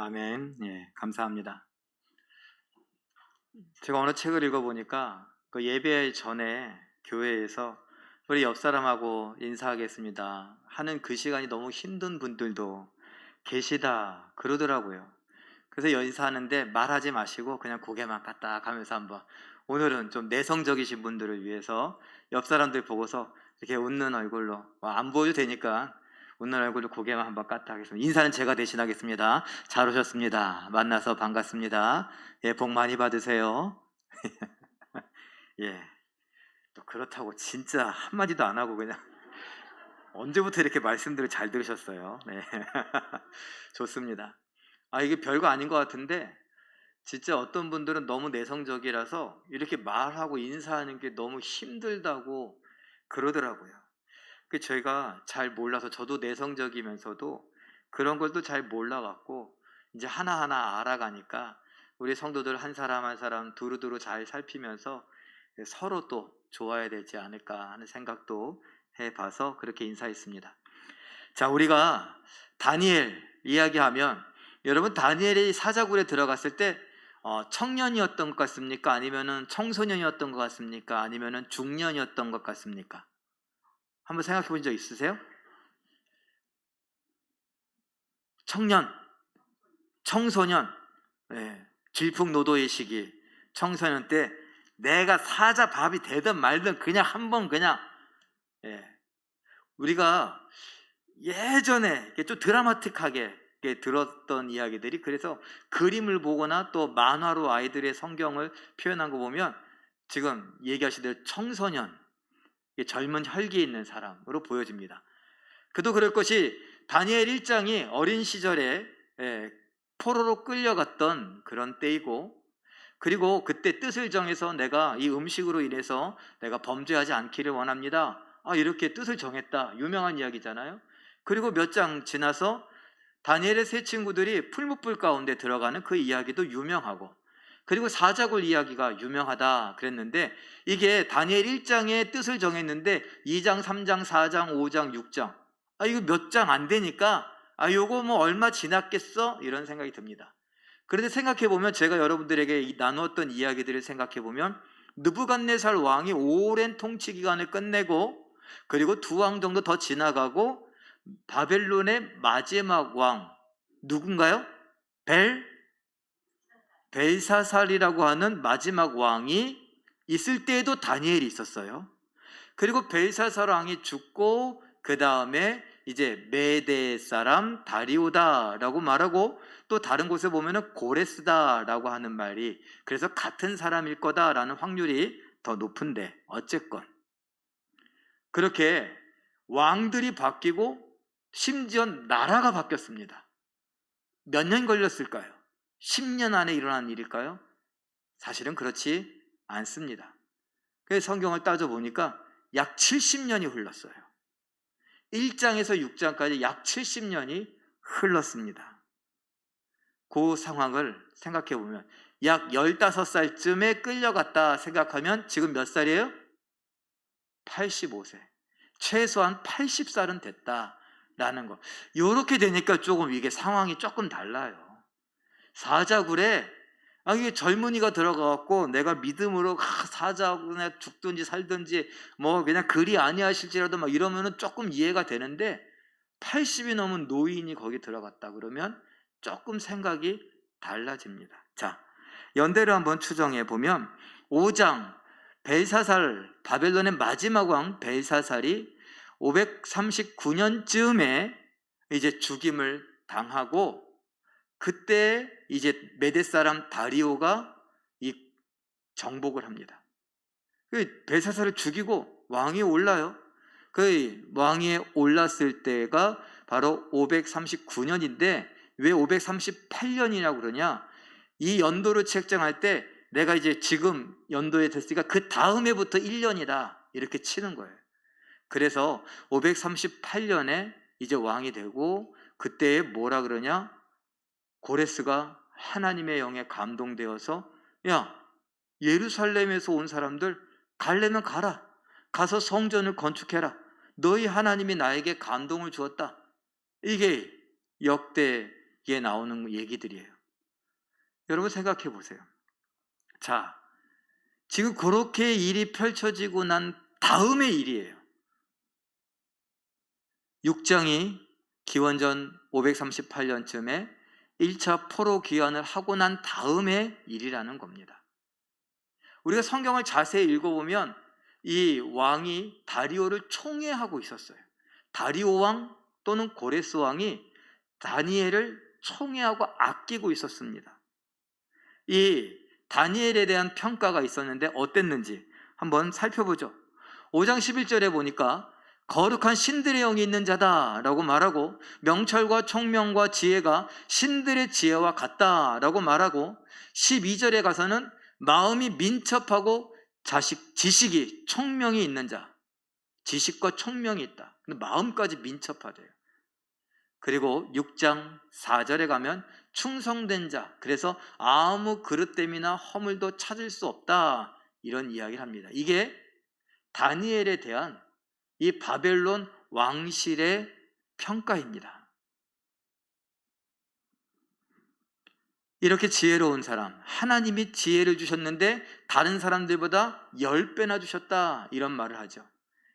아멘. 예, 감사합니다. 제가 어느 책을 읽어보니까 그 예배 전에 교회에서 우리 옆 사람하고 인사하겠습니다 하는 그 시간이 너무 힘든 분들도 계시다 그러더라고요. 그래서 인사하는데 말하지 마시고 그냥 고개만 까딱 하면서 한번, 오늘은 좀 내성적이신 분들을 위해서 옆 사람들 보고서 이렇게 웃는 얼굴로, 안 보여도 되니까 웃는 얼굴로 고개만 한번 까딱 하겠습니다. 인사는 제가 대신하겠습니다. 잘 오셨습니다. 만나서 반갑습니다. 예, 복 많이 받으세요. 예, 또 그렇다고 진짜 한마디도 안 하고 그냥 언제부터 이렇게 말씀들을 잘 들으셨어요. 네. 좋습니다. 이게 별거 아닌 것 같은데 진짜 어떤 분들은 너무 내성적이라서 이렇게 말하고 인사하는 게 너무 힘들다고 그러더라고요. 저희가 잘 몰라서, 저도 내성적이면서도 그런 걸 또 잘 몰라갖고 이제 하나하나 알아가니까 우리 성도들 한 사람 한 사람 두루두루 잘 살피면서 서로 또 좋아야 되지 않을까 하는 생각도 해봐서 그렇게 인사했습니다. 자, 우리가 다니엘 이야기하면, 여러분 다니엘이 사자굴에 들어갔을 때 청년이었던 것 같습니까? 아니면은 청소년이었던 것 같습니까? 아니면은 중년이었던 것 같습니까? 한번 생각해 본 적 있으세요? 청년, 청소년, 예, 질풍노도의 시기, 청소년 때 내가 사자 밥이 되든 말든 그냥 한번 그냥, 예, 우리가 예전에 좀 드라마틱하게 들었던 이야기들이, 그래서 그림을 보거나 또 만화로 아이들의 성경을 표현한 거 보면 지금 얘기하신 대로 청소년, 젊은 혈기 있는 사람으로 보여집니다. 그도 그럴 것이, 다니엘 1장이 어린 시절에 포로로 끌려갔던 그런 때이고, 그리고 그때 뜻을 정해서 내가 이 음식으로 인해서 내가 범죄하지 않기를 원합니다, 이렇게 뜻을 정했다, 유명한 이야기잖아요. 그리고 몇 장 지나서 다니엘의 세 친구들이 풀무불 가운데 들어가는 그 이야기도 유명하고, 그리고 사자굴 이야기가 유명하다 그랬는데, 이게 다니엘 1장의 뜻을 정했는데 2장, 3장, 4장, 5장, 6장, 이거 몇 장 안 되니까 요거 뭐 얼마 지났겠어? 이런 생각이 듭니다. 그런데 생각해보면, 제가 여러분들에게 나누었던 이야기들을 생각해보면, 느부갓네살 왕이 오랜 통치 기간을 끝내고, 그리고 두 왕 정도 더 지나가고 바벨론의 마지막 왕 누군가요? 벨사살이라고 하는 마지막 왕이 있을 때에도 다니엘이 있었어요. 그리고 벨사살 왕이 죽고 그 다음에 이제 메대 사람 다리오다라고 말하고, 또 다른 곳에 보면은 고레스다라고 하는 말이, 그래서 같은 사람일 거다라는 확률이 더 높은데, 어쨌건 그렇게 왕들이 바뀌고 심지어 나라가 바뀌었습니다. 몇 년 걸렸을까요? 10년 안에 일어난 일일까요? 사실은 그렇지 않습니다. 그래서 성경을 따져보니까 약 70년이 흘렀어요. 1장에서 6장까지 약 70년이 흘렀습니다. 그 상황을 생각해보면, 약 15살쯤에 끌려갔다 생각하면 지금 몇 살이에요? 85세. 최소한 80살은 됐다라는 거. 이렇게 되니까 조금 이게 상황이 조금 달라요. 사자굴에 이게 젊은이가 들어가갖고 내가 믿음으로 사자굴에 죽든지 살든지 뭐 그냥 그리 아니하실지라도 막 이러면은 조금 이해가 되는데, 80이 넘은 노인이 거기 들어갔다 그러면 조금 생각이 달라집니다. 자, 연대로 한번 추정해 보면, 5장 벨사살, 바벨론의 마지막 왕 벨사살이 539년쯤에 이제 죽임을 당하고, 그때 이제 메대 사람 다리오가 이 정복을 합니다. 벨사살을 죽이고 왕이 올라요. 그 왕위에 올랐을 때가 바로 539년인데 왜 538년이라고 그러냐? 이 연도를 책정할 때 내가 이제 지금 연도에 됐으니까 그 다음 해부터 1년이다 이렇게 치는 거예요. 그래서 538년에 이제 왕이 되고, 그때에 뭐라 그러냐? 고레스가 하나님의 영에 감동되어서, 야, 예루살렘에서 온 사람들 가려면 가라. 가서 성전을 건축해라. 너희 하나님이 나에게 감동을 주었다. 이게 역대 나오는 얘기들이에요. 여러분 생각해 보세요. 자, 지금 그렇게 일이 펼쳐지고 난 다음의 일이에요. 6장이 기원전 538년쯤에 1차 포로 귀환을 하고 난 다음의 일이라는 겁니다. 우리가 성경을 자세히 읽어보면 이 왕이 다리오를 총애하고 있었어요. 다리오 왕 또는 고레스 왕이 다니엘을 총애하고 아끼고 있었습니다. 이 다니엘에 대한 평가가 있었는데 어땠는지 한번 살펴보죠. 5장 11절에 보니까 거룩한 신들의 영이 있는 자다라고 말하고, 명철과 총명과 지혜가 신들의 지혜와 같다라고 말하고, 12절에 가서는 마음이 민첩하고 지식이 총명이 있는 자, 지식과 총명이 있다. 근데 마음까지 민첩하대요. 그리고 6장 4절에 가면 충성된 자, 그래서 아무 그릇됨이나 허물도 찾을 수 없다, 이런 이야기를 합니다. 이게 다니엘에 대한 이 바벨론 왕실의 평가입니다. 이렇게 지혜로운 사람, 하나님이 지혜를 주셨는데 다른 사람들보다 10배나 주셨다, 이런 말을 하죠.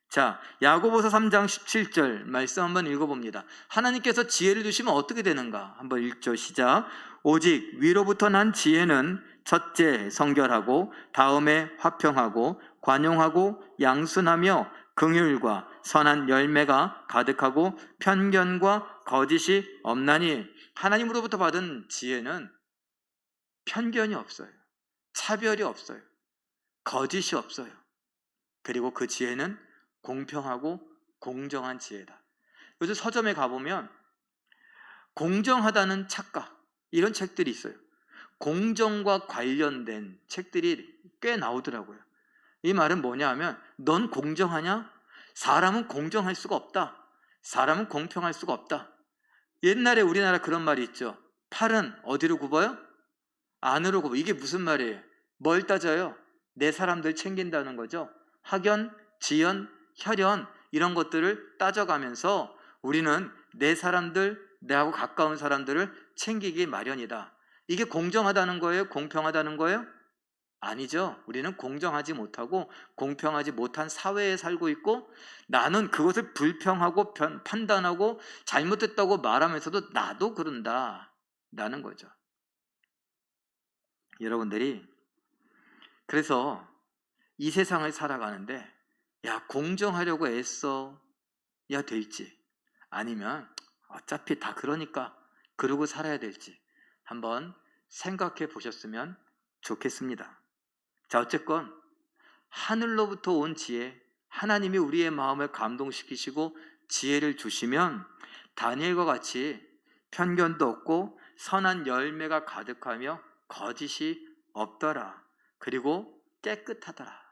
자, 야고보서 3장 17절 말씀 한번 읽어봅니다. 하나님께서 지혜를 주시면 어떻게 되는가? 한번 읽죠. 시작. 오직 위로부터 난 지혜는 첫째 성결하고, 다음에 화평하고, 관용하고, 양순하며, 긍휼과 선한 열매가 가득하고, 편견과 거짓이 없나니. 하나님으로부터 받은 지혜는 편견이 없어요. 차별이 없어요. 거짓이 없어요. 그리고 그 지혜는 공평하고 공정한 지혜다. 요즘 서점에 가보면 공정하다는 착각, 이런 책들이 있어요. 공정과 관련된 책들이 꽤 나오더라고요. 이 말은 뭐냐 하면, 넌 공정하냐? 사람은 공정할 수가 없다. 사람은 공평할 수가 없다. 옛날에 우리나라 그런 말이 있죠. 팔은 어디로 굽어요? 안으로 굽어. 이게 무슨 말이에요? 뭘 따져요? 내 사람들 챙긴다는 거죠. 학연, 지연, 혈연, 이런 것들을 따져가면서 우리는 내 사람들, 내하고 가까운 사람들을 챙기기 마련이다. 이게 공정하다는 거예요? 공평하다는 거예요? 아니죠. 우리는 공정하지 못하고 공평하지 못한 사회에 살고 있고, 나는 그것을 불평하고 판단하고 잘못됐다고 말하면서도 나도 그런다, 라는 거죠. 여러분들이 그래서 이 세상을 살아가는데, 야, 공정하려고 애써야 될지, 아니면 어차피 다 그러니까 그러고 살아야 될지 한번 생각해 보셨으면 좋겠습니다. 자, 어쨌건 하늘로부터 온 지혜, 하나님이 우리의 마음을 감동시키시고 지혜를 주시면 다니엘과 같이 편견도 없고 선한 열매가 가득하며 거짓이 없더라. 그리고 깨끗하더라.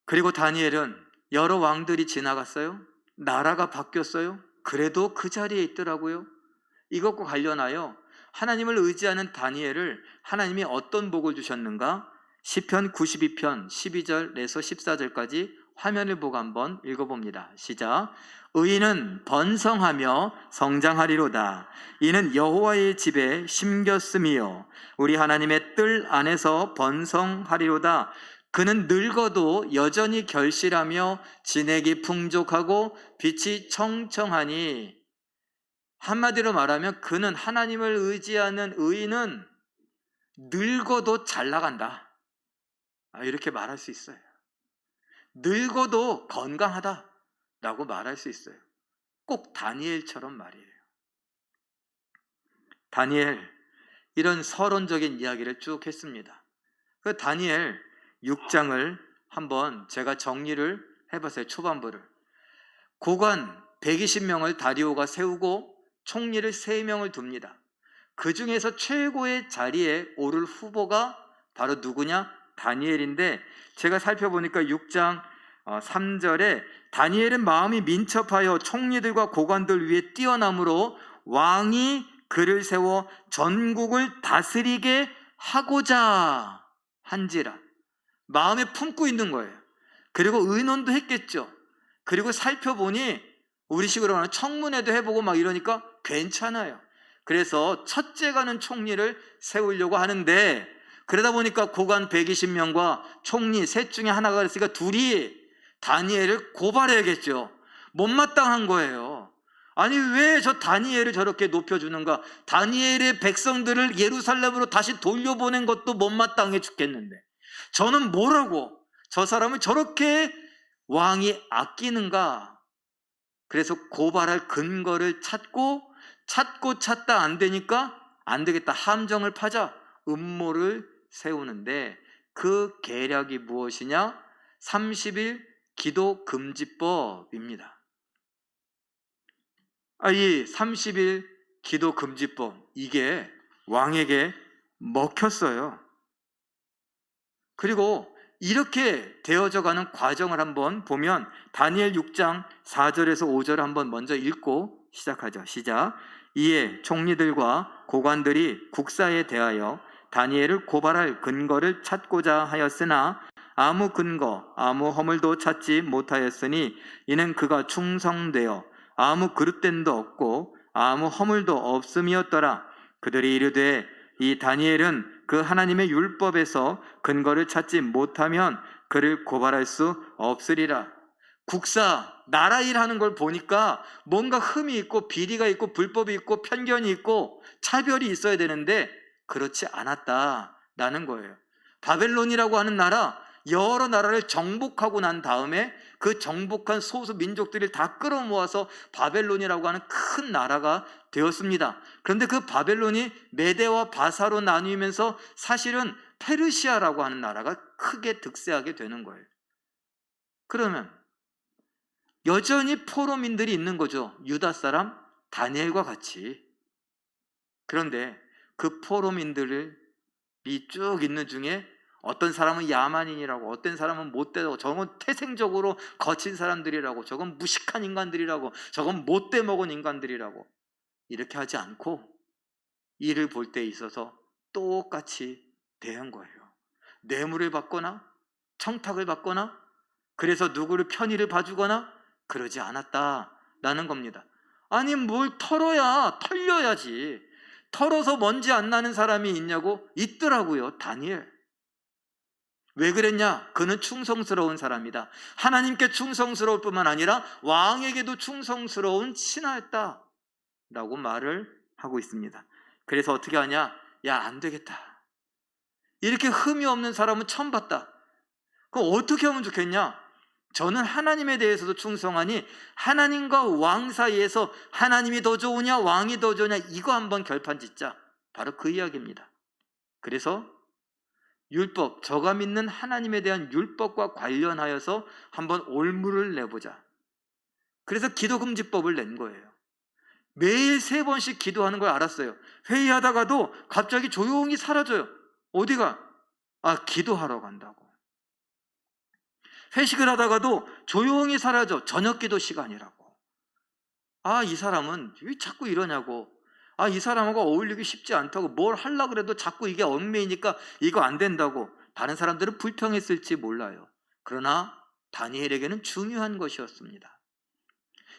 그리고 다니엘은 여러 왕들이 지나갔어요. 나라가 바뀌었어요. 그래도 그 자리에 있더라고요. 이것과 관련하여 하나님을 의지하는 다니엘을 하나님이 어떤 복을 주셨는가? 시편 92편 12절에서 14절까지 화면을 보고 한번 읽어봅니다. 시작. 의인은 번성하며 성장하리로다. 이는 여호와의 집에 심겼음이요 우리 하나님의 뜰 안에서 번성하리로다. 그는 늙어도 여전히 결실하며 진액이 풍족하고 빛이 청청하니. 한마디로 말하면 그는, 하나님을 의지하는 의인은 늙어도 잘 나간다, 이렇게 말할 수 있어요. 늙어도 건강하다라고 말할 수 있어요. 꼭 다니엘처럼 말이에요. 다니엘, 이런 서론적인 이야기를 쭉 했습니다. 그 다니엘 6장을 한번 제가 정리를 해봤어요. 초반부를. 고관 120명을 다리오가 세우고 총리를 3명을 둡니다. 그 중에서 최고의 자리에 오를 후보가 바로 누구냐? 다니엘인데, 제가 살펴보니까 6장 3절에 다니엘은 마음이 민첩하여 총리들과 고관들 위에 뛰어남으로 왕이 그를 세워 전국을 다스리게 하고자 한지라. 마음에 품고 있는 거예요. 그리고 의논도 했겠죠. 그리고 살펴보니 우리식으로 하면 청문회도 해보고 막 이러니까 괜찮아요. 그래서 첫째 가는 총리를 세우려고 하는데, 그러다 보니까 고관 120명과 총리 셋 중에 하나가 있으니까 둘이 다니엘을 고발해야겠죠. 못마땅한 거예요. 아니 왜 저 다니엘을 저렇게 높여주는가? 다니엘의 백성들을 예루살렘으로 다시 돌려보낸 것도 못마땅해 죽겠는데 저는 뭐라고 저 사람을 저렇게 왕이 아끼는가? 그래서 고발할 근거를 찾고 찾다 안 되니까 안 되겠다, 함정을 파자, 음모를 세우는데 그 계략이 무엇이냐? 30일 기도 금지법입니다. 이 30일 기도 금지법, 이게 왕에게 먹혔어요. 그리고 이렇게 되어져 가는 과정을 한번 보면 다니엘 6장 4절에서 5절을 한번 먼저 읽고 시작하죠. 시작. 이에 총리들과 고관들이 국사에 대하여 다니엘을 고발할 근거를 찾고자 하였으나 아무 근거, 아무 허물도 찾지 못하였으니 이는 그가 충성되어 아무 그릇됨도 없고 아무 허물도 없음이었더라. 그들이 이르되 이 다니엘은 그 하나님의 율법에서 근거를 찾지 못하면 그를 고발할 수 없으리라. 국사, 나라 일하는 걸 보니까 뭔가 흠이 있고 비리가 있고 불법이 있고 편견이 있고 차별이 있어야 되는데 그렇지 않았다라는 거예요. 바벨론이라고 하는 나라, 여러 나라를 정복하고 난 다음에 그 정복한 소수 민족들을 다 끌어모아서 바벨론이라고 하는 큰 나라가 되었습니다. 그런데 그 바벨론이 메대와 바사로 나뉘면서 사실은 페르시아라고 하는 나라가 크게 득세하게 되는 거예요. 그러면 여전히 포로민들이 있는 거죠. 유다 사람 다니엘과 같이. 그런데 그 포로민들이 쭉 있는 중에 어떤 사람은 야만인이라고, 어떤 사람은 못되다고, 저건 태생적으로 거친 사람들이라고, 저건 무식한 인간들이라고, 저건 못돼 먹은 인간들이라고, 이렇게 하지 않고 이를 볼 때 있어서 똑같이 대한 거예요. 뇌물을 받거나 청탁을 받거나 그래서 누구를 편의를 봐주거나 그러지 않았다라는 겁니다. 아니 뭘 털려야지. 털어서 먼지 안 나는 사람이 있냐고? 있더라고요. 다니엘. 왜 그랬냐? 그는 충성스러운 사람이다. 하나님께 충성스러울 뿐만 아니라 왕에게도 충성스러운 신하였다 라고 말을 하고 있습니다. 그래서 어떻게 하냐? 야, 안 되겠다. 이렇게 흠이 없는 사람은 처음 봤다. 그럼 어떻게 하면 좋겠냐? 저는 하나님에 대해서도 충성하니 하나님과 왕 사이에서 하나님이 더 좋으냐 왕이 더 좋으냐 이거 한번 결판 짓자. 바로 그 이야기입니다. 그래서 율법, 저가 믿는 하나님에 대한 율법과 관련하여서 한번 올무를 내보자. 그래서 기도금지법을 낸 거예요. 매일 3번씩 기도하는 걸 알았어요. 회의하다가도 갑자기 조용히 사라져요. 어디가? 기도하러 간다고. 회식을 하다가도 조용히 사라져. 저녁 기도 시간이라고. 이 사람은 왜 자꾸 이러냐고. 이 사람하고 어울리기 쉽지 않다고. 뭘 하려고 그래도 자꾸 이게 얽매이니까 이거 안 된다고. 다른 사람들은 불평했을지 몰라요. 그러나 다니엘에게는 중요한 것이었습니다.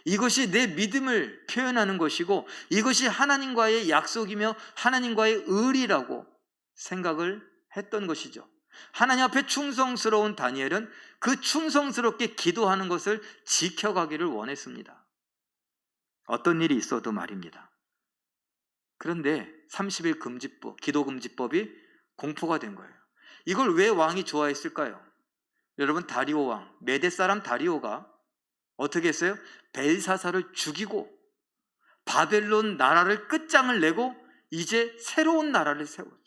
이것이 내 믿음을 표현하는 것이고 이것이 하나님과의 약속이며 하나님과의 의리라고 생각을 했던 것이죠. 하나님 앞에 충성스러운 다니엘은 그 충성스럽게 기도하는 것을 지켜가기를 원했습니다. 어떤 일이 있어도 말입니다. 그런데 30일 금지법, 기도금지법이 공포가 된 거예요. 이걸 왜 왕이 좋아했을까요? 여러분, 다리오 왕, 메대 사람 다리오가 어떻게 했어요? 벨사사를 죽이고 바벨론 나라를 끝장을 내고 이제 새로운 나라를 세웠어요.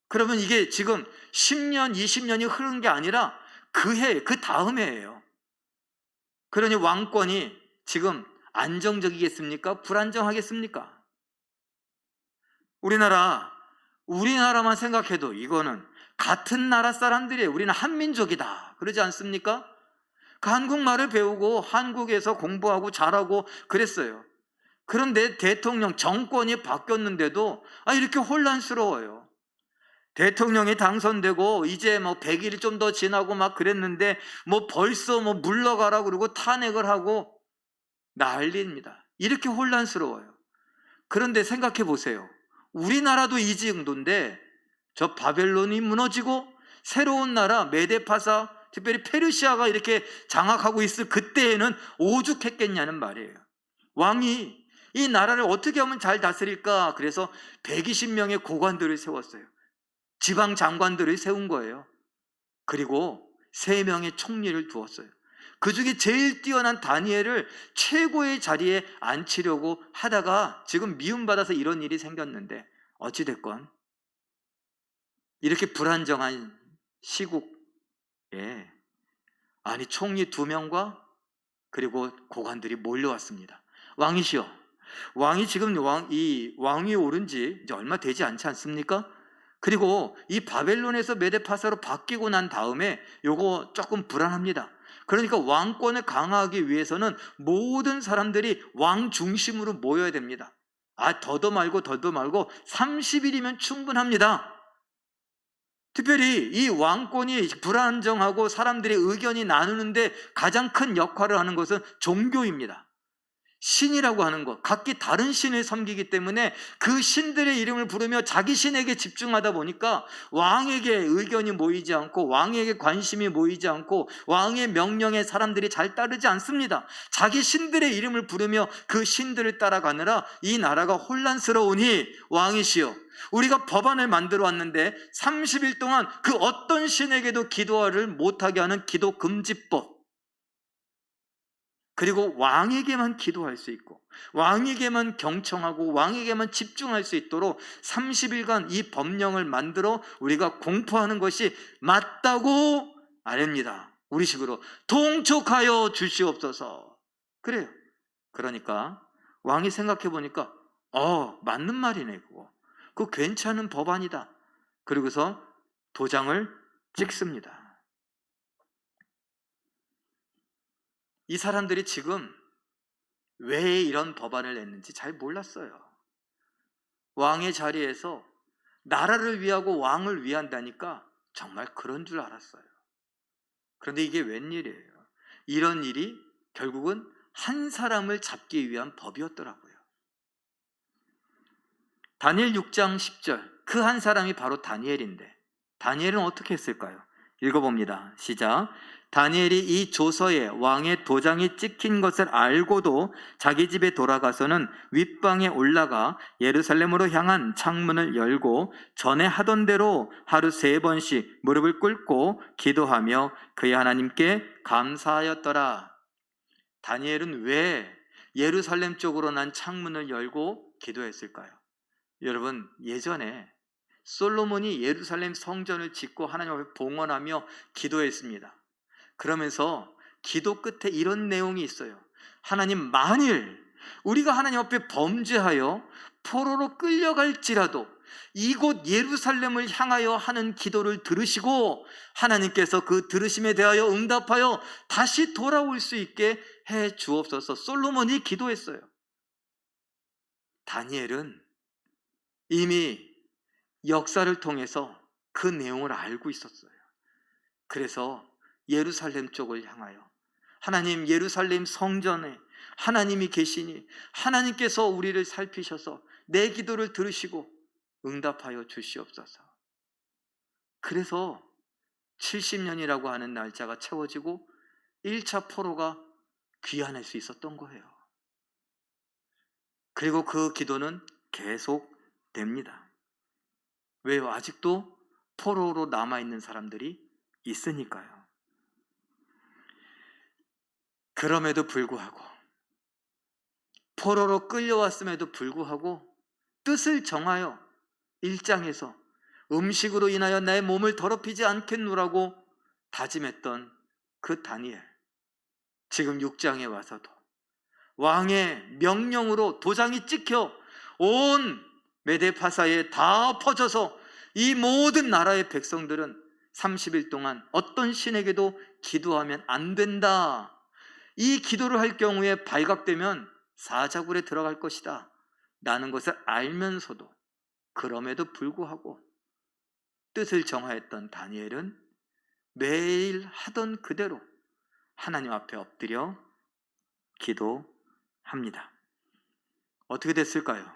그러면 이게 지금 10년, 20년이 흐른 게 아니라 그 해, 그 다음 해예요. 그러니 왕권이 지금 안정적이겠습니까? 불안정하겠습니까? 우리나라만 생각해도 이거는 같은 나라 사람들이에요. 우리는 한민족이다. 그러지 않습니까? 그 한국말을 배우고 한국에서 공부하고 잘하고 그랬어요. 그런데 대통령 정권이 바뀌었는데도 이렇게 혼란스러워요. 대통령이 당선되고 이제 100일이 좀 더 지나고 막 그랬는데 벌써 물러가라 그러고 탄핵을 하고 난리입니다. 이렇게 혼란스러워요. 그런데 생각해 보세요. 우리나라도 이 정도인데 저 바벨론이 무너지고 새로운 나라 메데파사, 특별히 페르시아가 이렇게 장악하고 있을 그때에는 오죽했겠냐는 말이에요. 왕이 이 나라를 어떻게 하면 잘 다스릴까? 그래서 120명의 고관들을 세웠어요. 지방 장관들을 세운 거예요. 그리고 3명의 총리를 두었어요. 그 중에 제일 뛰어난 다니엘을 최고의 자리에 앉히려고 하다가 지금 미움받아서 이런 일이 생겼는데, 어찌됐건 이렇게 불안정한 시국에 아니 총리 2명과 그리고 고관들이 몰려왔습니다. 왕이시여, 왕이 지금 왕이 오른 지 이제 얼마 되지 않지 않습니까? 그리고 이 바벨론에서 메데파사로 바뀌고 난 다음에 요거 조금 불안합니다. 그러니까 왕권을 강화하기 위해서는 모든 사람들이 왕 중심으로 모여야 됩니다. 더도 말고 30일이면 충분합니다. 특별히 이 왕권이 불안정하고 사람들의 의견이 나누는데 가장 큰 역할을 하는 것은 종교입니다. 신이라고 하는 것, 각기 다른 신을 섬기기 때문에 그 신들의 이름을 부르며 자기 신에게 집중하다 보니까 왕에게 의견이 모이지 않고 왕에게 관심이 모이지 않고 왕의 명령에 사람들이 잘 따르지 않습니다. 자기 신들의 이름을 부르며 그 신들을 따라가느라 이 나라가 혼란스러우니, 왕이시여, 우리가 법안을 만들어 왔는데 30일 동안 그 어떤 신에게도 기도를 못하게 하는 기도 금지법, 그리고 왕에게만 기도할 수 있고 왕에게만 경청하고 왕에게만 집중할 수 있도록 30일간 이 법령을 만들어 우리가 공포하는 것이 맞다고 아닙니다. 우리식으로 통촉하여 주시옵소서. 그래요. 그러니까 왕이 생각해 보니까 맞는 말이네, 그거 괜찮은 법안이다. 그리고서 도장을 찍습니다. 이 사람들이 지금 왜 이런 법안을 냈는지 잘 몰랐어요. 왕의 자리에서 나라를 위하고 왕을 위한다니까 정말 그런 줄 알았어요. 그런데 이게 웬일이에요? 이런 일이 결국은 한 사람을 잡기 위한 법이었더라고요. 다니엘 6장 10절, 그 한 사람이 바로 다니엘인데, 다니엘은 어떻게 했을까요? 읽어봅니다. 시작. 다니엘이 이 조서에 왕의 도장이 찍힌 것을 알고도 자기 집에 돌아가서는 윗방에 올라가 예루살렘으로 향한 창문을 열고 전에 하던 대로 하루 3번씩 무릎을 꿇고 기도하며 그의 하나님께 감사하였더라. 다니엘은 왜 예루살렘 쪽으로 난 창문을 열고 기도했을까요? 여러분, 예전에 솔로몬이 예루살렘 성전을 짓고 하나님 앞에 봉헌하며 기도했습니다. 그러면서 기도 끝에 이런 내용이 있어요. 하나님, 만일 우리가 하나님 앞에 범죄하여 포로로 끌려갈지라도 이곳 예루살렘을 향하여 하는 기도를 들으시고 하나님께서 그 들으심에 대하여 응답하여 다시 돌아올 수 있게 해 주옵소서. 솔로몬이 기도했어요. 다니엘은 이미 역사를 통해서 그 내용을 알고 있었어요. 그래서 예루살렘 쪽을 향하여, 하나님, 예루살렘 성전에 하나님이 계시니 하나님께서 우리를 살피셔서 내 기도를 들으시고 응답하여 주시옵소서. 그래서 70년이라고 하는 날짜가 채워지고 1차 포로가 귀환할 수 있었던 거예요. 그리고 그 기도는 계속됩니다. 왜요? 아직도 포로로 남아있는 사람들이 있으니까요. 그럼에도 불구하고, 포로로 끌려왔음에도 불구하고 뜻을 정하여 1장에서 음식으로 인하여 나의 몸을 더럽히지 않겠노라고 다짐했던 그 다니엘, 지금 6장에 와서도 왕의 명령으로 도장이 찍혀 온 메데파사에 다 퍼져서 이 모든 나라의 백성들은 30일 동안 어떤 신에게도 기도하면 안 된다. 이 기도를 할 경우에 발각되면 사자굴에 들어갈 것이다 라는 것을 알면서도, 그럼에도 불구하고 뜻을 정하였던 다니엘은 매일 하던 그대로 하나님 앞에 엎드려 기도했습니다. 합니다. 어떻게 됐을까요?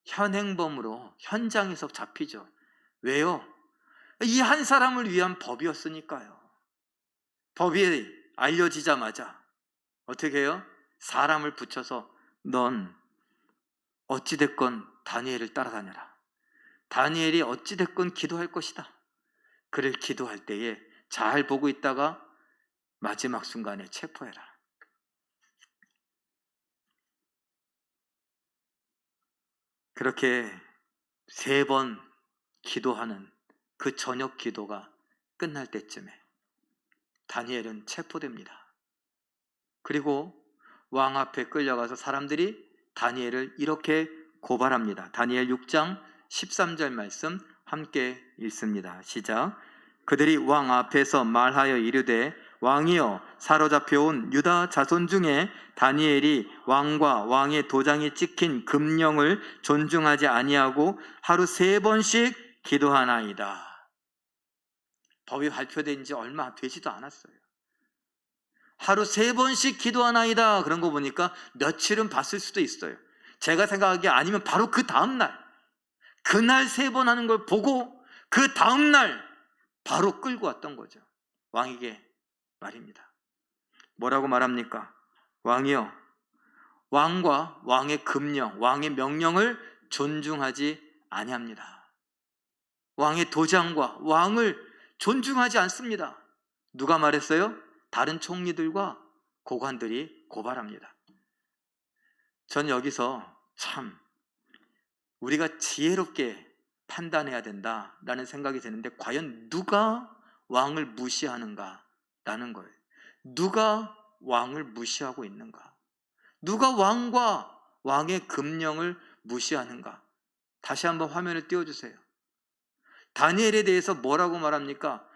현행범으로 현장에서 잡히죠. 왜요? 이 한 사람을 위한 법이었으니까요. 법이 알려지자마자 어떻게 해요? 사람을 붙여서 넌 어찌됐건 다니엘을 따라다녀라. 다니엘이 어찌됐건 기도할 것이다. 그를 기도할 때에 잘 보고 있다가 마지막 순간에 체포해라. 그렇게 3번 기도하는 그 저녁 기도가 끝날 때쯤에 다니엘은 체포됩니다. 그리고 왕 앞에 끌려가서 사람들이 다니엘을 이렇게 고발합니다. 다니엘 6장 13절 말씀 함께 읽습니다. 시작. 그들이 왕 앞에서 말하여 이르되 왕이여, 사로잡혀온 유다 자손 중에 다니엘이 왕과 왕의 도장이 찍힌 금령을 존중하지 아니하고 하루 3번씩 기도하나이다. 법이 발표된 지 얼마 되지도 않았어요. 하루 3번씩 기도하나이다. 그런 거 보니까 며칠은 봤을 수도 있어요. 제가 생각하기에 아니면 바로 그 다음날, 그날 3번 하는 걸 보고 그 다음날 바로 끌고 왔던 거죠. 왕에게 말입니다. 뭐라고 말합니까? 왕이여, 왕과 왕의 금령, 왕의 명령을 존중하지 아니합니다. 왕의 도장과 왕을 존중하지 않습니다. 누가 말했어요? 다른 총리들과 고관들이 고발합니다. 전 여기서 참 우리가 지혜롭게 판단해야 된다라는 생각이 드는데, 과연 누가 왕을 무시하는가라는 거예요. 누가 왕을 무시하고 있는가? 누가 왕과 왕의 금령을 무시하는가? 다시 한번 화면을 띄워주세요. 다니엘에 대해서 뭐라고 말합니까?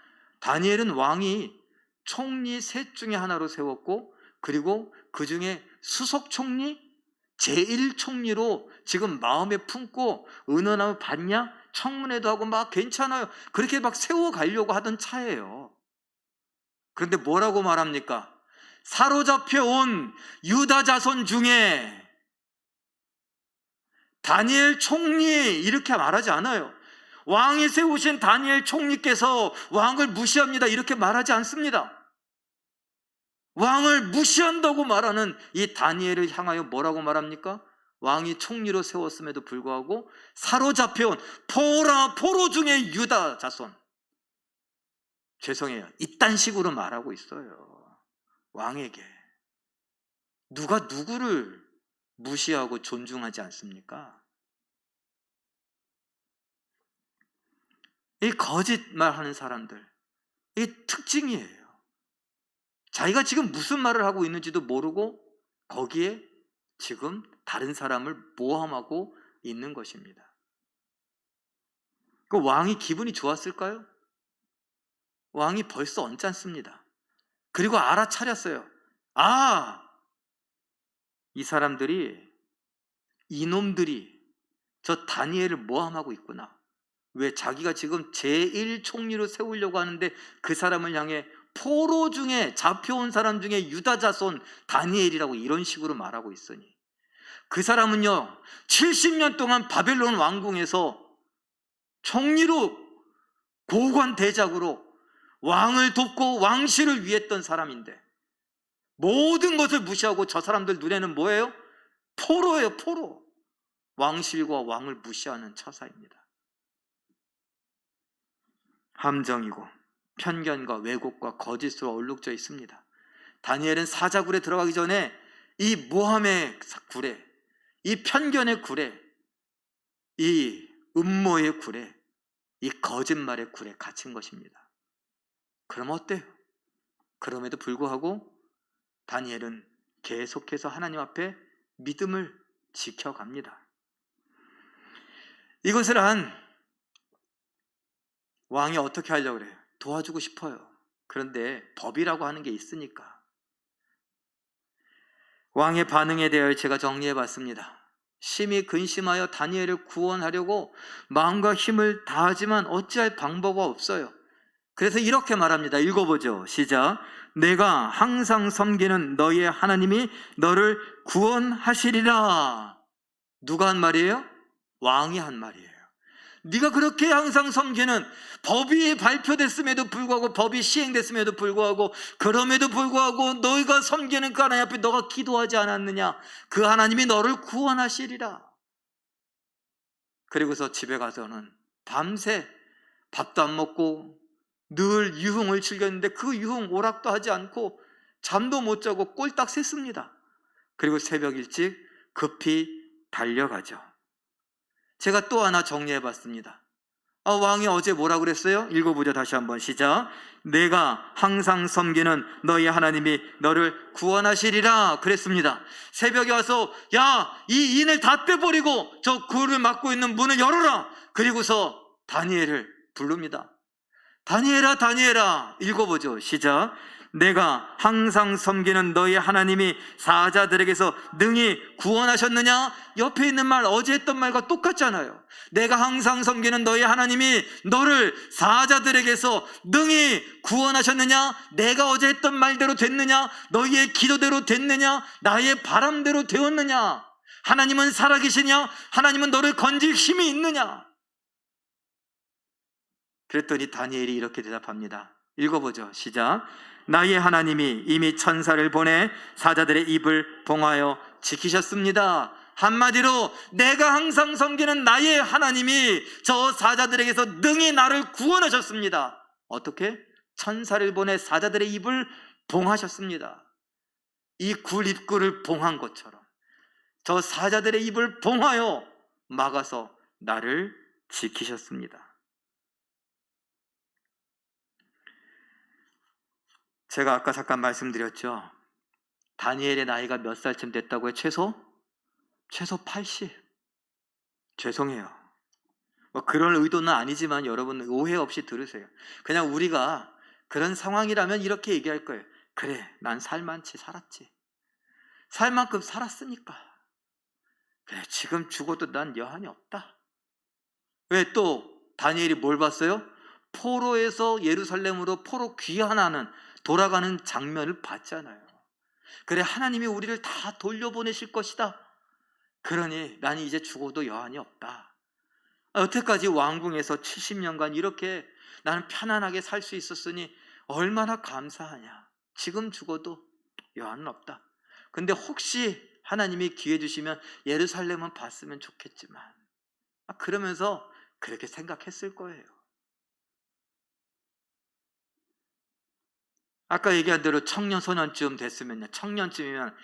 다니엘은 왕이 총리 셋 중에 하나로 세웠고, 그리고 그 중에 수석 총리, 제1총리로 지금 마음에 품고 은은하면 받냐? 청문회도 하고 막 괜찮아요. 그렇게 막 세워가려고 하던 차예요. 그런데 뭐라고 말합니까? 사로잡혀 온 유다 자손 중에 다니엘 총리, 이렇게 말하지 않아요. 왕이 세우신 다니엘 총리께서 왕을 무시합니다, 이렇게 말하지 않습니다. 왕을 무시한다고 말하는 이 다니엘을 향하여 뭐라고 말합니까? 왕이 총리로 세웠음에도 불구하고 사로잡혀온 포로 중의 유다 자손, 죄송해요, 이딴 식으로 말하고 있어요. 왕에게 누가 누구를 무시하고 존중하지 않습니까? 이 거짓말하는 사람들, 이 특징이에요. 자기가 지금 무슨 말을 하고 있는지도 모르고 거기에 지금 다른 사람을 모함하고 있는 것입니다. 그 왕이 기분이 좋았을까요? 왕이 벌써 언짢습니다. 그리고 알아차렸어요. 아, 이 사람들이, 이놈들이 저 다니엘을 모함하고 있구나. 왜? 자기가 지금 제1총리로 세우려고 하는데 그 사람을 향해 포로 중에 잡혀온 사람 중에 유다 자손 다니엘이라고 이런 식으로 말하고 있으니, 그 사람은요 70년 동안 바벨론 왕궁에서 총리로, 고관 대작으로 왕을 돕고 왕실을 위했던 사람인데 모든 것을 무시하고 저 사람들 눈에는 뭐예요? 포로예요, 포로. 왕실과 왕을 무시하는 처사입니다. 함정이고 편견과 왜곡과 거짓으로 얼룩져 있습니다. 다니엘은 사자굴에 들어가기 전에 이 모함의 굴에, 이 편견의 굴에, 이 음모의 굴에, 이 거짓말의 굴에 갇힌 것입니다. 그럼 어때요? 그럼에도 불구하고 다니엘은 계속해서 하나님 앞에 믿음을 지켜갑니다. 이것을 한 왕이 어떻게 하려고 그래요? 도와주고 싶어요. 그런데 법이라고 하는 게 있으니까. 왕의 반응에 대하여 제가 정리해 봤습니다. 심히 근심하여 다니엘을 구원하려고 마음과 힘을 다하지만 어찌할 방법이 없어요. 그래서 이렇게 말합니다. 읽어보죠. 시작. 내가 항상 섬기는 너희의 하나님이 너를 구원하시리라. 누가 한 말이에요? 왕이 한 말이에요. 네가 그렇게 항상 섬기는, 법이 발표됐음에도 불구하고, 법이 시행됐음에도 불구하고, 그럼에도 불구하고 너희가 섬기는 그 하나님 앞에 너가 기도하지 않았느냐? 그 하나님이 너를 구원하시리라. 그리고서 집에 가서는 밤새 밥도 안 먹고 늘 유흥을 즐겼는데 그 유흥 오락도 하지 않고 잠도 못 자고 꼴딱 샜습니다. 그리고 새벽 일찍 급히 달려가죠. 제가 또 하나 정리해 봤습니다. 왕이 어제 뭐라 그랬어요? 읽어보죠. 다시 한번 시작. 내가 항상 섬기는 너희 하나님이 너를 구원하시리라 그랬습니다. 새벽에 와서 야, 이 인을 다 빼버리고 저 굴을 막고 있는 문을 열어라. 그리고서 다니엘을 부릅니다. 다니엘아, 다니엘아. 읽어보죠. 시작. 내가 항상 섬기는 너희 하나님이 사자들에게서 능히 구원하셨느냐? 옆에 있는 말, 어제 했던 말과 똑같잖아요. 내가 항상 섬기는 너희 하나님이 너를 사자들에게서 능히 구원하셨느냐? 내가 어제 했던 말대로 됐느냐? 너희의 기도대로 됐느냐? 나의 바람대로 되었느냐? 하나님은 살아계시냐? 하나님은 너를 건질 힘이 있느냐? 그랬더니 다니엘이 이렇게 대답합니다. 읽어보죠. 시작. 나의 하나님이 이미 천사를 보내 사자들의 입을 봉하여 지키셨습니다. 한마디로 내가 항상 섬기는 나의 하나님이 저 사자들에게서 능히 나를 구원하셨습니다. 어떻게? 천사를 보내 사자들의 입을 봉하셨습니다. 이 굴 입구를 봉한 것처럼 저 사자들의 입을 봉하여 막아서 나를 지키셨습니다. 제가 아까 잠깐 말씀드렸죠. 다니엘의 나이가 몇 살쯤 됐다고요? 최소 80. 죄송해요. 그런 의도는 아니지만 여러분 오해 없이 들으세요. 그냥 우리가 그런 상황이라면 이렇게 얘기할 거예요. 그래, 난 살만치 살았지. 살 만큼 살았으니까. 그래, 지금 죽어도 난 여한이 없다. 왜 또 다니엘이 뭘 봤어요? 포로에서 예루살렘으로 포로 귀환하는, 돌아가는 장면을 봤잖아요. 그래, 하나님이 우리를 다 돌려보내실 것이다. 그러니 난 이제 죽어도 여한이 없다. 여태까지 왕궁에서 70년간 이렇게 나는 편안하게 살 수 있었으니 얼마나 감사하냐. 지금 죽어도 여한은 없다. 근데 혹시 하나님이 기회 주시면 예루살렘은 봤으면 좋겠지만, 그러면서 그렇게 생각했을 거예요. 아까 얘기한 대로 청년 소년쯤 됐으면요, 청년쯤이면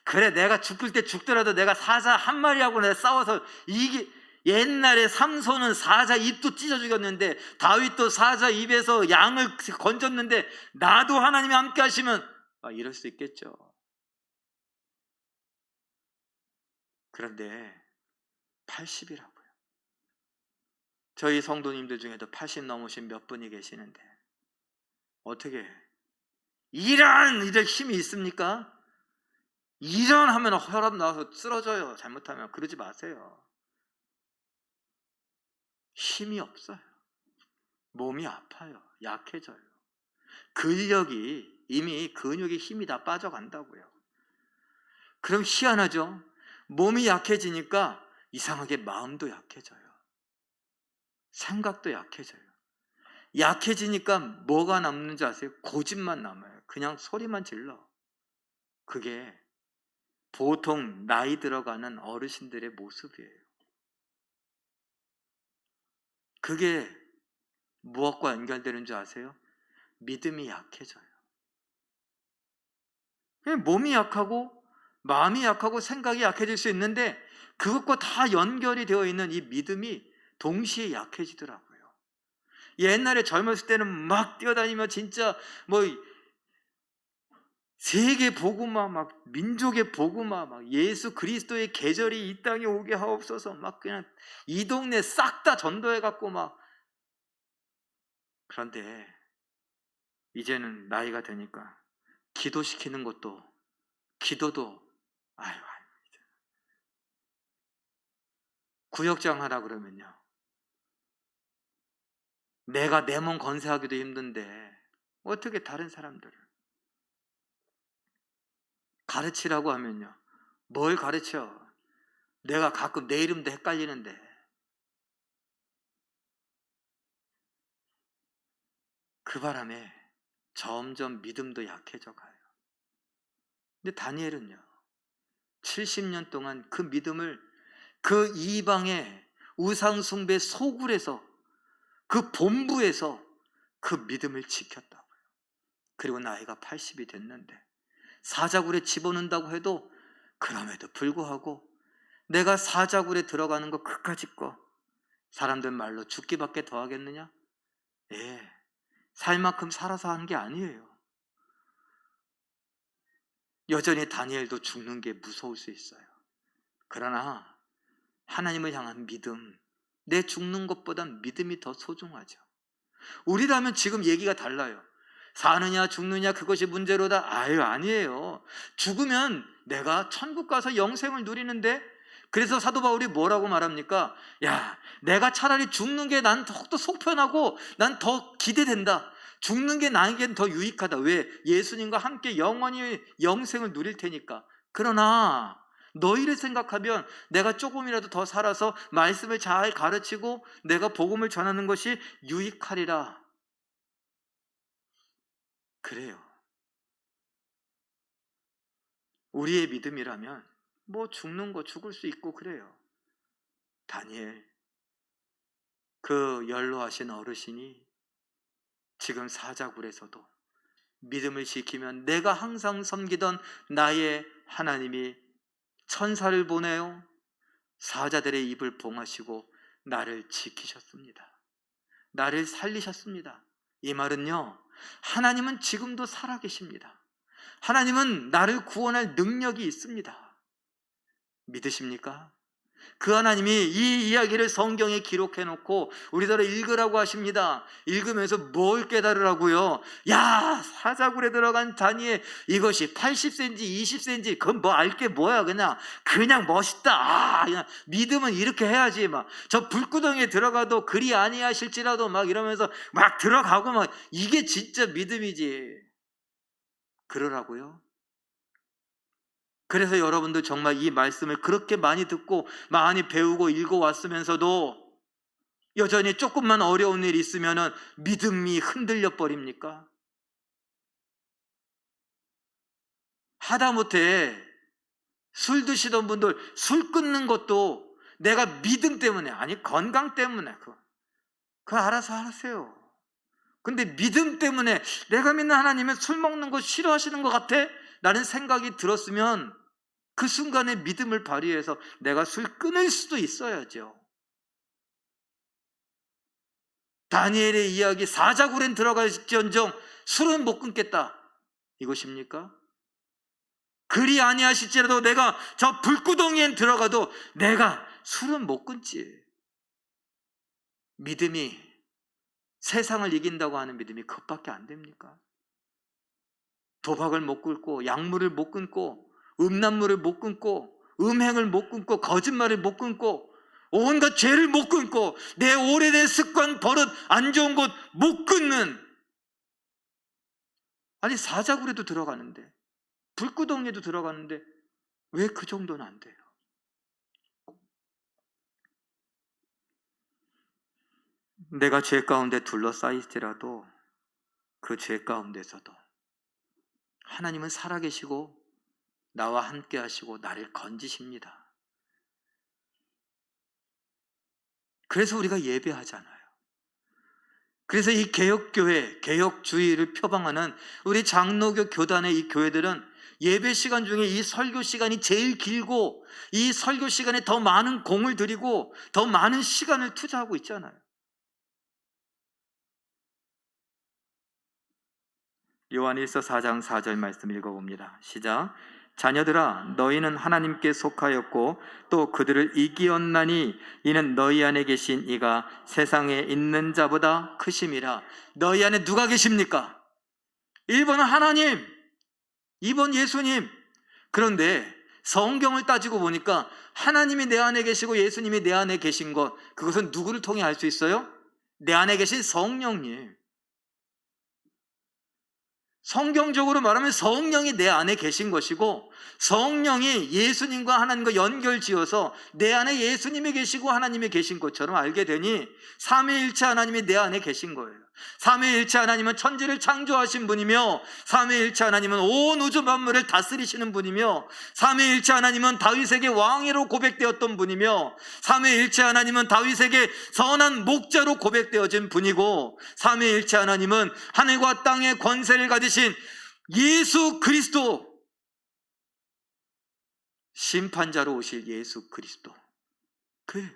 그래, 내가 죽을 때 죽더라도 내가 사자 한 마리하고 내가 싸워서 이게, 옛날에 삼손은 사자 입도 찢어 죽였는데 다윗도 사자 입에서 양을 건졌는데 나도 하나님이 함께 하시면 이럴 수 있겠죠. 그런데 80이라고요. 저희 성도님들 중에도 80 넘으신 몇 분이 계시는데 어떻게 이런 이들 힘이 있습니까? 이런 하면 혈압 나와서 쓰러져요. 잘못하면. 그러지 마세요. 힘이 없어요. 몸이 아파요. 약해져요. 근력이, 이미 근육의 힘이 다 빠져간다고요. 그럼 희한하죠? 몸이 약해지니까 이상하게 마음도 약해져요. 생각도 약해져요. 약해지니까 뭐가 남는지 아세요? 고집만 남아요. 그냥 소리만 질러. 그게 보통 나이 들어가는 어르신들의 모습이에요. 그게 무엇과 연결되는 줄 아세요? 믿음이 약해져요. 몸이 약하고 마음이 약하고 생각이 약해질 수 있는데 그것과 다 연결이 되어 있는 이 믿음이 동시에 약해지더라고요. 옛날에 젊었을 때는 막 뛰어다니며 진짜 뭐 세계 복음화, 막 민족의 복음화, 막 예수 그리스도의 계절이 이 땅에 오게 하옵소서, 막 그냥 이 동네 싹 다 전도해 갖고 막. 그런데 이제는 나이가 되니까 기도시키는 것도, 기도도 아유 구역장 하라 그러면요, 내가 내 몸 건세하기도 힘든데 어떻게 다른 사람들을 가르치라고 하면요, 뭘 가르쳐? 내가 가끔 내 이름도 헷갈리는데. 그 바람에 점점 믿음도 약해져 가요. 근데 다니엘은요, 70년 동안 그 믿음을 그 이방의 우상숭배 소굴에서, 그 본부에서 그 믿음을 지켰다고요. 그리고 나이가 80이 됐는데 사자굴에 집어넣는다고 해도 그럼에도 불구하고 내가 사자굴에 들어가는 거 그까짓 거 사람들 말로 죽기밖에 더 하겠느냐? 예, 살 만큼 살아서 하는 게 아니에요. 여전히 다니엘도 죽는 게 무서울 수 있어요. 그러나 하나님을 향한 믿음, 내 죽는 것보단 믿음이 더 소중하죠. 우리라면 지금 얘기가 달라요. 사느냐 죽느냐 그것이 문제로다. 아니에요. 죽으면 내가 천국 가서 영생을 누리는데, 그래서 사도 바울이 뭐라고 말합니까? 야, 내가 차라리 죽는 게 난 더욱더 속 편하고 난 더 기대된다. 죽는 게 나에겐 더 유익하다. 왜? 예수님과 함께 영원히 영생을 누릴 테니까. 그러나 너희를 생각하면 내가 조금이라도 더 살아서 말씀을 잘 가르치고 내가 복음을 전하는 것이 유익하리라. 그래요. 우리의 믿음이라면 뭐 죽는 거 죽을 수 있고 그래요. 다니엘, 그 연로하신 어르신이 지금 사자굴에서도 믿음을 지키면 내가 항상 섬기던 나의 하나님이 천사를 보내요 사자들의 입을 봉하시고 나를 지키셨습니다. 나를 살리셨습니다. 이 말은요, 하나님은 지금도 살아계십니다. 하나님은 나를 구원할 능력이 있습니다. 믿으십니까? 그 하나님이 이 이야기를 성경에 기록해 놓고 우리들을 읽으라고 하십니다. 읽으면서 뭘 깨달으라고요? 야, 사자굴에 들어간 다니엘, 이것이 80cm, 20cm, 그건 뭐 알 게 뭐야. 그냥 멋있다. 그냥 믿음은 이렇게 해야지. 막 저 불구덩이에 들어가도 그리 아니하실지라도 막 이러면서 막 들어가고 막, 이게 진짜 믿음이지. 그러라고요? 그래서 여러분들 정말 이 말씀을 그렇게 많이 듣고 많이 배우고 읽어왔으면서도 여전히 조금만 어려운 일이 있으면 믿음이 흔들려 버립니까? 하다못해 술 드시던 분들 술 끊는 것도 내가 믿음 때문에, 아니 건강 때문에, 그거 알아서 하세요. 근데 믿음 때문에 내가 믿는 하나님은 술 먹는 거 싫어하시는 것 같아? 라는 생각이 들었으면 그 순간에 믿음을 발휘해서 내가 술 끊을 수도 있어야죠. 다니엘의 이야기, 사자굴엔 들어갈지언정 술은 못 끊겠다, 이것입니까? 그리 아니하실지라도 내가 저 불구덩이엔 들어가도 내가 술은 못 끊지. 믿음이 세상을 이긴다고 하는 믿음이 그것밖에 안 됩니까? 도박을 못 끊고, 약물을 못 끊고, 음란물을 못 끊고, 음행을 못 끊고, 거짓말을 못 끊고, 온갖 죄를 못 끊고, 내 오래된 습관, 버릇, 안 좋은 것 못 끊는, 아니 사자굴에도 들어가는데, 불구덩이에도 들어가는데 왜 그 정도는 안 돼요? 내가 죄 가운데 둘러싸일지라도 그 죄 가운데서도 하나님은 살아계시고 나와 함께 하시고 나를 건지십니다. 그래서 우리가 예배하잖아요. 그래서 이 개혁교회, 개혁주의를 표방하는 우리 장로교 교단의 이 교회들은 예배 시간 중에 이 설교 시간이 제일 길고 이 설교 시간에 더 많은 공을 들이고 더 많은 시간을 투자하고 있잖아요. 요한일서 4장 4절 말씀 읽어봅니다. 시작. 자녀들아, 너희는 하나님께 속하였고 또 그들을 이기었나니 이는 너희 안에 계신 이가 세상에 있는 자보다 크심이라. 너희 안에 누가 계십니까? 1번은 하나님, 2번 예수님. 그런데 성경을 따지고 보니까 하나님이 내 안에 계시고 예수님이 내 안에 계신 것, 그것은 누구를 통해 알 수 있어요? 내 안에 계신 성령님. 성경적으로 말하면 성령이 내 안에 계신 것이고, 성령이 예수님과 하나님과 연결지어서 내 안에 예수님이 계시고 하나님이 계신 것처럼 알게 되니 삼위일체 하나님이 내 안에 계신 거예요. 삼위일체 하나님은 천지를 창조하신 분이며, 삼위일체 하나님은 온 우주 만물을 다스리시는 분이며, 삼위일체 하나님은 다윗에게 왕으로 고백되었던 분이며, 삼위일체 하나님은 다윗에게 선한 목자로 고백되어진 분이고, 삼위일체 하나님은 하늘과 땅의 권세를 가지신 예수 그리스도, 심판자로 오실 예수 그리스도, 그예요.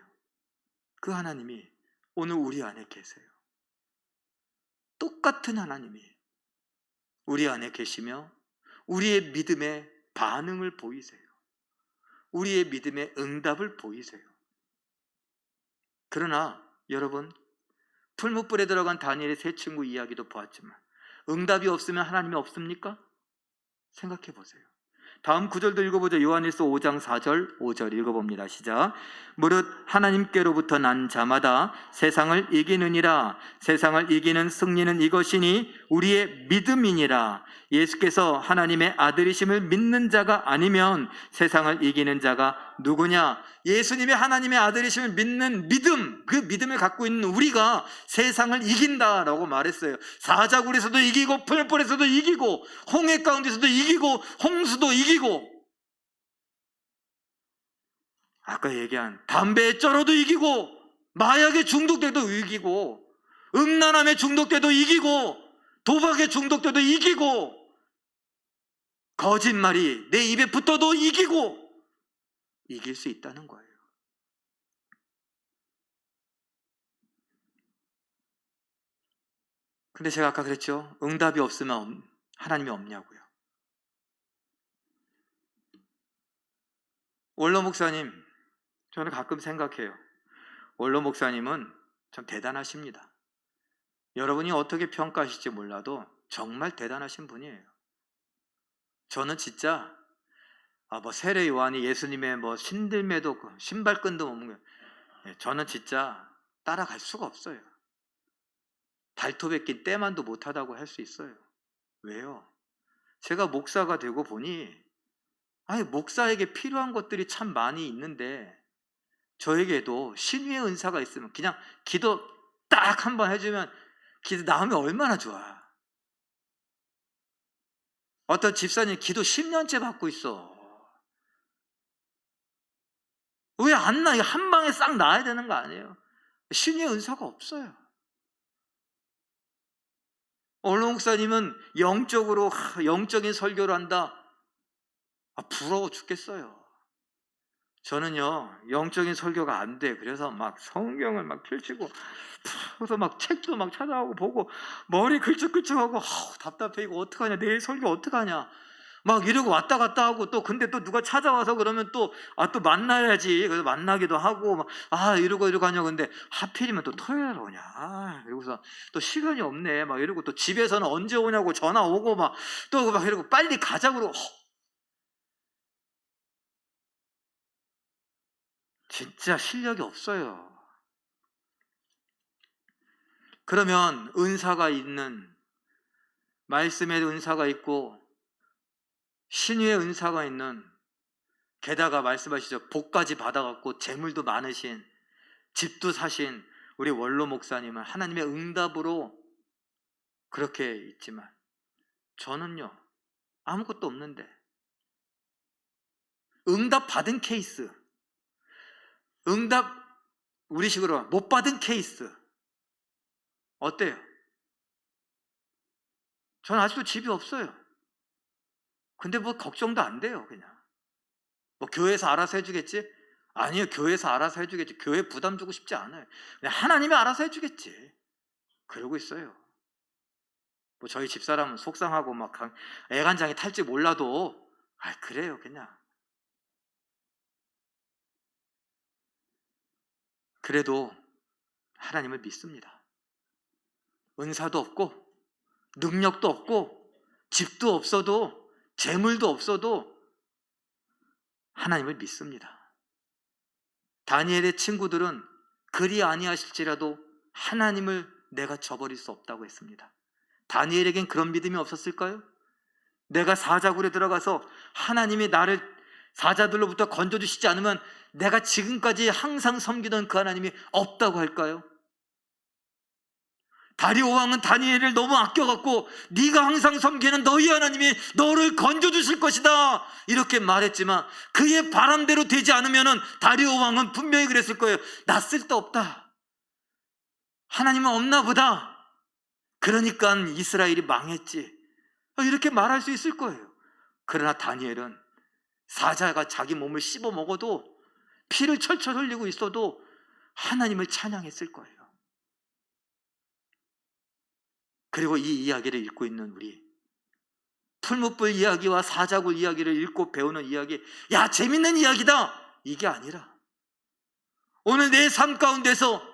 그 하나님이 오늘 우리 안에 계세요. 똑같은 하나님이 우리 안에 계시며 우리의 믿음의 반응을 보이세요. 우리의 믿음의 응답을 보이세요. 그러나 여러분, 풀무불에 들어간 다니엘의 세 친구 이야기도 보았지만 응답이 없으면 하나님이 없습니까? 생각해 보세요. 다음 구절도 읽어보죠. 요한일서 5장 4절 5절 읽어봅니다. 시작. 무릇 하나님께로부터 난 자마다 세상을 이기느니라. 세상을 이기는 승리는 이것이니 우리의 믿음이니라. 예수께서 하나님의 아들이심을 믿는 자가 아니면 세상을 이기는 자가 누구냐? 예수님이 하나님의 아들이심을 믿는 믿음, 그 믿음을 갖고 있는 우리가 세상을 이긴다라고 말했어요. 사자굴에서도 이기고 풀불에서도 이기고 홍해 가운데서도 이기고 홍수도 이기고, 아까 얘기한 담배에 쩔어도 이기고, 마약에 중독돼도 이기고, 음란함에 중독돼도 이기고, 도박에 중독돼도 이기고, 거짓말이 내 입에 붙어도 이기고, 이길 수 있다는 거예요. 근데 제가 아까 그랬죠. 응답이 없으면 하나님이 없냐고요. 원로 목사님, 저는 가끔 생각해요. 원로 목사님은 참 대단하십니다. 여러분이 어떻게 평가하실지 몰라도 정말 대단하신 분이에요. 저는 진짜 세례 요한이 예수님의 신들매도 없고 신발끈도 없는 거예요. 저는 진짜 따라갈 수가 없어요. 발톱에 낀 때만도 못하다고 할 수 있어요. 왜요? 제가 목사가 되고 보니 목사에게 필요한 것들이 참 많이 있는데, 저에게도 신유의 은사가 있으면 그냥 기도 딱 한번 해주면 기도 나오면 얼마나 좋아. 어떤 집사님 기도 10년째 받고 있어. 왜 안 나? 한 방에 싹 나야 되는 거 아니에요? 신유의 은사가 없어요. 원로 목사님은 영적인 설교를 한다. 부러워 죽겠어요. 저는요, 영적인 설교가 안 돼. 그래서 막 성경을 막 펼치고, 그래서 막 책도 막 찾아가고 보고, 머리 긁적긁적하고, 답답해. 이거 어떡하냐? 내일 설교 어떡하냐? 막 이러고 왔다 갔다 하고, 근데 또 누가 찾아와서 그러면 또 만나야지. 그래서 만나기도 하고, 이러고 하냐. 근데 하필이면 또 토요일에 오냐. 그러고서 또 시간이 없네. 막 이러고, 또 집에서는 언제 오냐고 전화 오고, 이러고 빨리 가자고. 진짜 실력이 없어요. 그러면 은사가 있는, 말씀의 은사가 있고 신유의 은사가 있는, 게다가 말씀하시죠, 복까지 받아갖고 재물도 많으신, 집도 사신 우리 원로 목사님은 하나님의 응답으로 그렇게 있지만, 저는요 아무것도 없는데 응답 받은 케이스, 응답 우리식으로 못 받은 케이스. 어때요? 저는 아직도 집이 없어요. 근데 걱정도 안 돼요. 그냥 교회에서 알아서 해주겠지? 아니요, 교회에서 알아서 해주겠지. 교회 부담 주고 싶지 않아요. 그냥 하나님이 알아서 해주겠지. 그러고 있어요. 저희 집사람은 속상하고 애간장이 탈지 몰라도 그래요. 그냥 그래도 하나님을 믿습니다. 은사도 없고 능력도 없고 집도 없어도 재물도 없어도 하나님을 믿습니다. 다니엘의 친구들은 그리 아니하실지라도 하나님을 내가 저버릴 수 없다고 했습니다. 다니엘에겐 그런 믿음이 없었을까요? 내가 사자굴에 들어가서 하나님이 나를 사자들로부터 건져주시지 않으면 내가 지금까지 항상 섬기던 그 하나님이 없다고 할까요? 다리오 왕은 다니엘을 너무 아껴갖고 네가 항상 섬기는 너희 하나님이 너를 건져주실 것이다 이렇게 말했지만 그의 바람대로 되지 않으면 다리오 왕은 분명히 그랬을 거예요. 나 쓸데없다, 하나님은 없나 보다, 그러니까 이스라엘이 망했지, 이렇게 말할 수 있을 거예요. 그러나 다니엘은 사자가 자기 몸을 씹어 먹어도, 피를 철철 흘리고 있어도 하나님을 찬양했을 거예요. 그리고 이 이야기를 읽고 있는 우리, 풀무불 이야기와 사자굴 이야기를 읽고 배우는 이야기, 야 재밌는 이야기다, 이게 아니라 오늘 내 삶 가운데서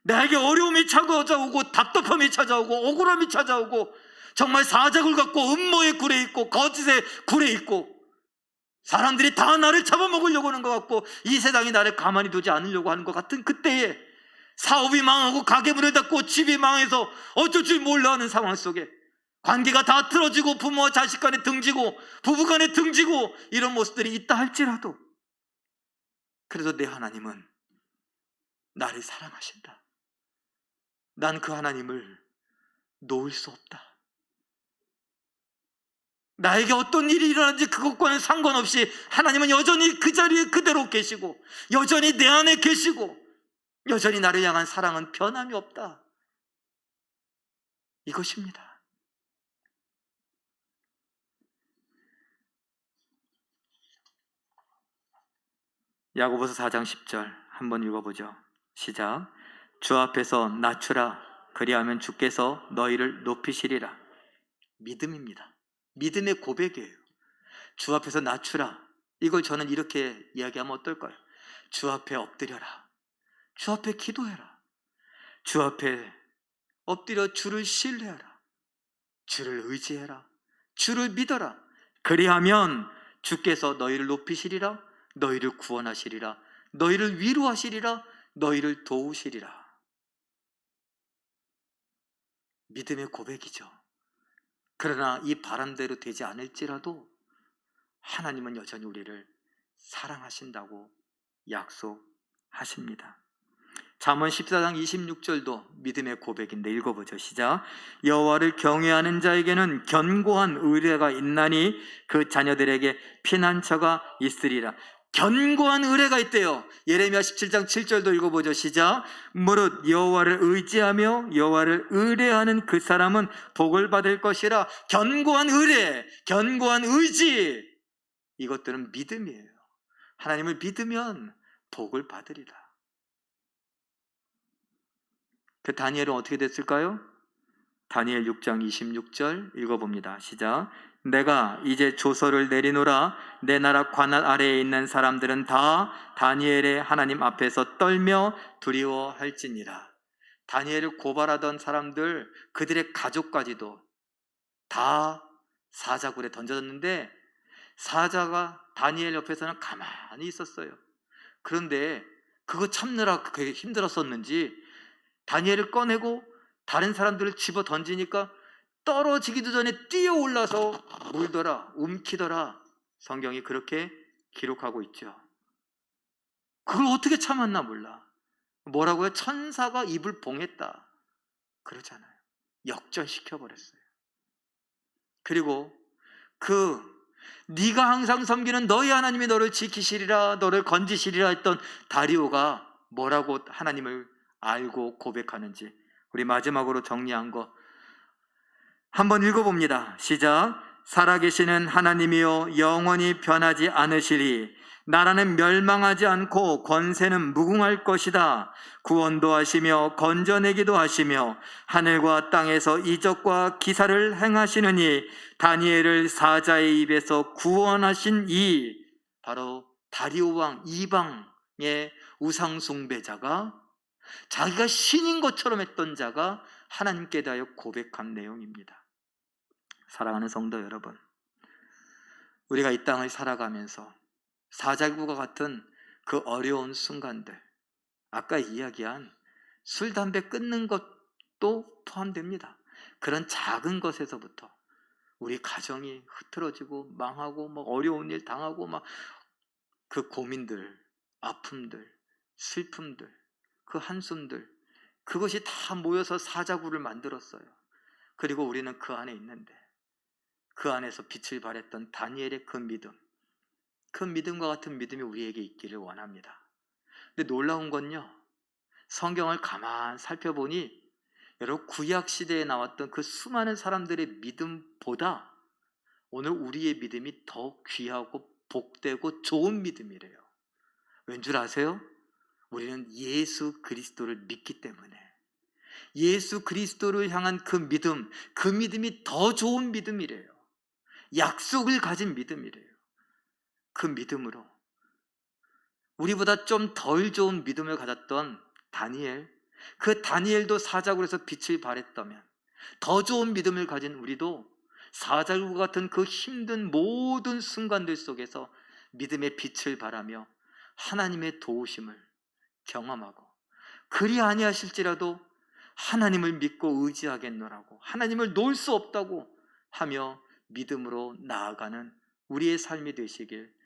나에게 어려움이 찾아오고 답답함이 찾아오고 억울함이 찾아오고 정말 사자굴 같고 음모의 굴에 있고 거짓의 굴에 있고 사람들이 다 나를 잡아먹으려고 하는 것 같고 이 세상이 나를 가만히 두지 않으려고 하는 것 같은 그때에 사업이 망하고 가게 문을 닫고 집이 망해서 어쩔 줄 몰라 하는 상황 속에 관계가 다 틀어지고 부모와 자식 간에 등지고 부부 간에 등지고 이런 모습들이 있다 할지라도 그래도 내 하나님은 나를 사랑하신다. 난 그 하나님을 놓을 수 없다. 나에게 어떤 일이 일어나는지 그것과는 상관없이 하나님은 여전히 그 자리에 그대로 계시고 여전히 내 안에 계시고 여전히 나를 향한 사랑은 변함이 없다. 이것입니다. 야고보서 4장 10절 한번 읽어보죠. 시작. 주 앞에서 낮추라, 그리하면 주께서 너희를 높이시리라. 믿음입니다. 믿음의 고백이에요. 주 앞에서 낮추라, 이걸 저는 이렇게 이야기하면 어떨까요? 주 앞에 엎드려라, 주 앞에 기도해라, 주 앞에 엎드려 주를 신뢰하라, 주를 의지해라, 주를 믿어라. 그리하면 주께서 너희를 높이시리라, 너희를 구원하시리라, 너희를 위로하시리라, 너희를 도우시리라. 믿음의 고백이죠. 그러나 이 바람대로 되지 않을지라도 하나님은 여전히 우리를 사랑하신다고 약속하십니다. 잠언 14장 26절도 믿음의 고백인데 읽어보죠. 시작. 여호와를 경외하는 자에게는 견고한 의뢰가 있나니 그 자녀들에게 피난처가 있으리라. 견고한 의뢰가 있대요. 예레미야 17장 7절도 읽어보죠. 시작. 무릇 여호와를 의지하며 여호와를 의뢰하는 그 사람은 복을 받을 것이라. 견고한 의뢰, 견고한 의지, 이것들은 믿음이에요. 하나님을 믿으면 복을 받으리라. 그 다니엘은 어떻게 됐을까요? 다니엘 6장 26절 읽어봅니다. 시작. 내가 이제 조서를 내리노라. 내 나라 관할 아래에 있는 사람들은 다 다니엘의 하나님 앞에서 떨며 두려워할지니라. 다니엘을 고발하던 사람들, 그들의 가족까지도 다 사자굴에 던져졌는데 사자가 다니엘 옆에서는 가만히 있었어요. 그런데 그거 참느라 그게 힘들었었는지 다니엘을 꺼내고 다른 사람들을 집어 던지니까 떨어지기도 전에 뛰어올라서 물더라, 움키더라. 성경이 그렇게 기록하고 있죠. 그걸 어떻게 참았나 몰라. 뭐라고요? 천사가 입을 봉했다 그러잖아요. 역전시켜버렸어요. 그리고 네가 항상 섬기는 너희 하나님이 너를 지키시리라, 너를 건지시리라 했던 다리오가 뭐라고 하나님을 알고 고백하는지 우리 마지막으로 정리한 거 한번 읽어봅니다. 시작. 살아계시는 하나님이여 영원히 변하지 않으시리. 나라는 멸망하지 않고 권세는 무궁할 것이다. 구원도 하시며 건져내기도 하시며 하늘과 땅에서 이적과 기사를 행하시느니 다니엘을 사자의 입에서 구원하신 이 바로 다리오 왕 이방의 우상 숭배자가 자기가 신인 것처럼 했던 자가 하나님께 대하여 고백한 내용입니다. 사랑하는 성도 여러분, 우리가 이 땅을 살아가면서 사자굴과 같은 그 어려운 순간들, 아까 이야기한 술, 담배 끊는 것도 포함됩니다. 그런 작은 것에서부터 우리 가정이 흐트러지고 망하고 막 어려운 일 당하고 막 그 고민들, 아픔들, 슬픔들, 그 한숨들, 그것이 다 모여서 사자굴을 만들었어요. 그리고 우리는 그 안에 있는데 그 안에서 빛을 발했던 다니엘의 그 믿음, 그 믿음과 같은 믿음이 우리에게 있기를 원합니다. 근데 놀라운 건요, 성경을 가만 살펴보니 여러분 구약 시대에 나왔던 그 수많은 사람들의 믿음보다 오늘 우리의 믿음이 더 귀하고 복되고 좋은 믿음이래요. 왠 줄 아세요? 우리는 예수 그리스도를 믿기 때문에. 예수 그리스도를 향한 그 믿음이 더 좋은 믿음이래요. 약속을 가진 믿음이래요. 그 믿음으로 우리보다 좀 덜 좋은 믿음을 가졌던 다니엘, 그 다니엘도 사자굴에서 빛을 발했다면 더 좋은 믿음을 가진 우리도 사자굴 같은 그 힘든 모든 순간들 속에서 믿음의 빛을 발하며 하나님의 도우심을 경험하고, 그리 아니하실지라도 하나님을 믿고 의지하겠노라고, 하나님을 놓을 수 없다고 하며 믿음으로 나아가는 우리의 삶이 되시길